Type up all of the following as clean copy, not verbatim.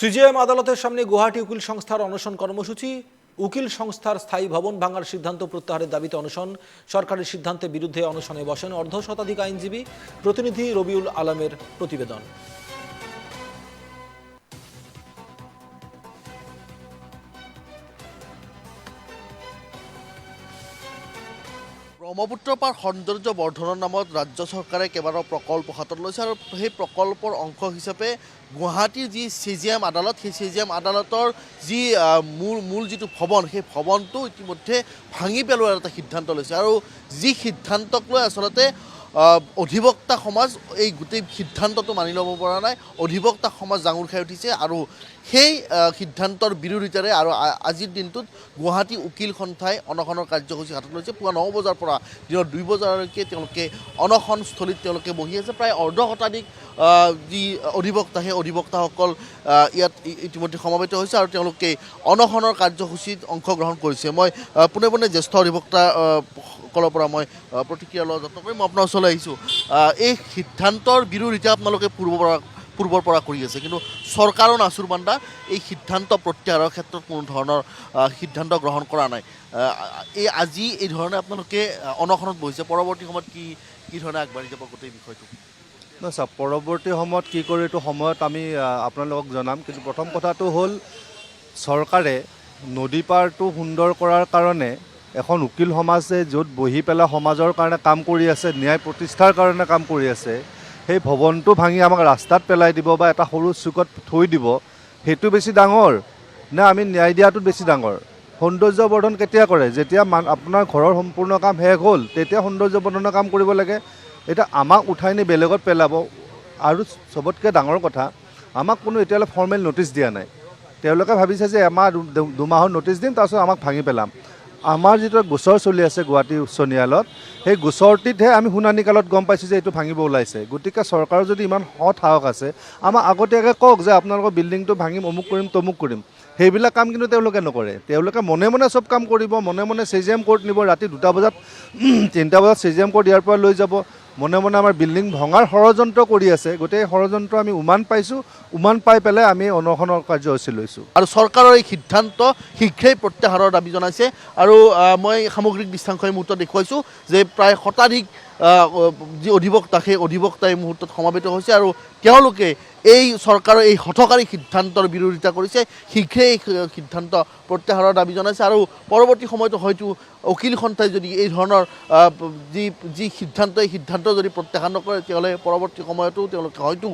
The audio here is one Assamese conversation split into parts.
সিজিএম আদালতের সামনে গুয়াহাটি উকিল সংস্থার অনশন কর্মসূচি। উকিল সংস্থার স্থায়ী ভবন ভাঙার সিদ্ধান্ত প্রত্যাহারের দাবিতে অনশন। সরকারের সিদ্ধান্তের বিরুদ্ধে অনশনে বসেন অর্ধশতাধিক আইনজীবী। প্রতিনিধি রবিউল আলমের প্রতিবেদন। ব্ৰহ্মপুত্ৰ পাৰ সৌন্দৰ্য বৰ্ধনৰ নামত ৰাজ্য চৰকাৰে কেইবাটাও প্ৰকল্প হাতত লৈছে আৰু সেই প্ৰকল্পৰ অংশ হিচাপে গুৱাহাটীৰ যি চিজিএম আদালত, সেই চিজিএম আদালতৰ যি মূল যিটো ভৱন, সেই ভৱনটো ইতিমধ্যে ভাঙি পেলোৱাৰ এটা সিদ্ধান্ত লৈছে। আৰু যি সিদ্ধান্তক লৈ আচলতে অধিবক্তা সমাজ এই গোটেই সিদ্ধান্তটো মানি ল'ব পৰা নাই। অধিবক্তা সমাজ জাঙুৰ খাই উঠিছে আৰু সেই সিদ্ধান্তৰ বিৰোধিতাৰে আৰু আজিৰ দিনটোত গুৱাহাটী উকিল সন্থাই অনশনৰ কাৰ্যসূচী হাতত লৈছে। পুৱা 9 বজাৰ পৰা দিনৰ 2 বজালৈকে তেওঁলোকে অনশনস্থলীত তেওঁলোকে বহি আছে। প্ৰায় অৰ্ধশতাধিক যি অধিবক্তা, সেই অধিবক্তাসকল ইয়াত ইতিমধ্যে সমবেত হৈছে আৰু তেওঁলোকে অনশনৰ কাৰ্যসূচীত অংশগ্ৰহণ কৰিছে। মই পোনে পোনে জ্যেষ্ঠ অধিবক্তাসকলৰ পৰা মই প্ৰতিক্ৰিয়া লোৱাৰ যত্ন কৰিম। মই আপোনাৰ ওচৰলৈ আহিছোঁ। এই সিদ্ধান্তৰ বিৰোধিতা আপোনালোকে পূৰ্বৰ পৰা কৰি আছে, কিন্তু চৰকাৰৰ নাচুৰবান্দা এই সিদ্ধান্ত প্ৰত্যাহাৰৰ ক্ষেত্ৰত কোনো ধৰণৰ সিদ্ধান্ত গ্ৰহণ কৰা নাই। আজি এই ধৰণে আপোনালোকে অনশনত বহিছে, পৰৱৰ্তী সময়ত কি ধৰণে আগবাঢ়ি যাব গোটেই বিষয়টো? নহয় ছাৰ, পৰৱৰ্তী সময়ত কি কৰি এইটো সময়ত আমি আপোনালোকক জনাম। কিন্তু প্ৰথম কথাটো হ'ল, চৰকাৰে নদী পাৰটো সুন্দৰ কৰাৰ কাৰণে এখন উকিল সমাজে য'ত বহি পেলাই সমাজৰ কাৰণে কাম কৰি আছে, ন্যায় প্ৰতিষ্ঠাৰ কাৰণে কাম কৰি আছে, সেই ভৱনটো ভাঙি আমাক ৰাস্তাত পেলাই দিব বা এটা সৰু চুকত থৈ দিব, সেইটো বেছি ডাঙৰ নে আমি ন্যায় দিয়াটো বেছি ডাঙৰ? সৌন্দৰ্য বৰ্ধন কেতিয়া কৰে? যেতিয়া আপোনাৰ ঘৰৰ সম্পূৰ্ণ কাম শেষ হ'ল, তেতিয়া সৌন্দৰ্য বৰ্ধনৰ কাম কৰিব লাগে। এতিয়া আমাক উঠাই নি বেলেগত পেলাব। আৰু চবতকৈ ডাঙৰ কথা, আমাক কোনো এতিয়ালৈ ফৰ্মেল ন'টিছ দিয়া নাই। তেওঁলোকে ভাবিছে যে এমাহ 2 মাহৰ ন'টিছ দিম, তাৰপিছত আমাক ভাঙি পেলাম। আমাৰ যিটো গোচৰ চলি আছে গুৱাহাটী উচ্চ ন্যায়ালয়ত, সেই গোচৰটিতহে আমি শুনানি কালত গম পাইছোঁ যে এইটো ভাঙিব ওলাইছে। গতিকে চৰকাৰৰ যদি ইমান সৎ সাহস আছে, আমাক আগতীয়াকৈ কওক যে আপোনালোকৰ বিল্ডিংটো ভাঙিম, অমুক কৰিম, তমুক কৰিম। সেইবিলাক কাম কিন্তু তেওঁলোকে নকৰে। তেওঁলোকে মনে মনে চব কাম কৰিব, মনে মনে চিজিএম কোৰ্ট নিব, ৰাতি 2টা বজাত 3টা বজাত চিজিএম কোৰ্ট ইয়াৰ পৰা লৈ যাব, মনে মনে আমাৰ বিল্ডিং ভঙাৰ ষড়যন্ত্ৰ কৰি আছে। গোটেই ষড়যন্ত্ৰ আমি উমান পাইছোঁ। উমান পাই পেলাই আমি অনশনৰ কাৰ্যসূচী লৈছোঁ। আৰু চৰকাৰৰ এই সিদ্ধান্ত শীঘ্ৰেই প্ৰত্যাহাৰৰ দাবী জনাইছে। আৰু মই সামগ্ৰিক দৃশ্যাংশ এই মুহূৰ্তত দেখুৱাইছোঁ যে প্ৰায় শতাধিক যি অধিবক্তা, সেই অধিবক্তা এই মুহূৰ্তত সমবেত হৈছে আৰু তেওঁলোকে এই চৰকাৰৰ এই হঠকাৰী সিদ্ধান্তৰ বিৰোধিতা কৰিছে। শীঘ্ৰেই এই সিদ্ধান্ত প্ৰত্যাহাৰৰ দাবী জনাইছে আৰু পৰৱৰ্তী সময়তো হয়তো উকিল সন্থাই যদি এই ধৰণৰ যি সিদ্ধান্ত, এই সিদ্ধান্ত যদি প্ৰত্যাহাৰ নকৰে, তেতিয়াহ'লে পৰৱৰ্তী সময়তো তেওঁলোকে হয়তো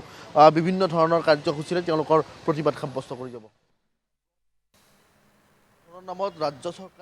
বিভিন্ন ধৰণৰ কাৰ্যসূচীৰে তেওঁলোকৰ প্ৰতিবাদ সাব্যস্ত কৰি যাব। নামত ৰাজ্য চৰকাৰে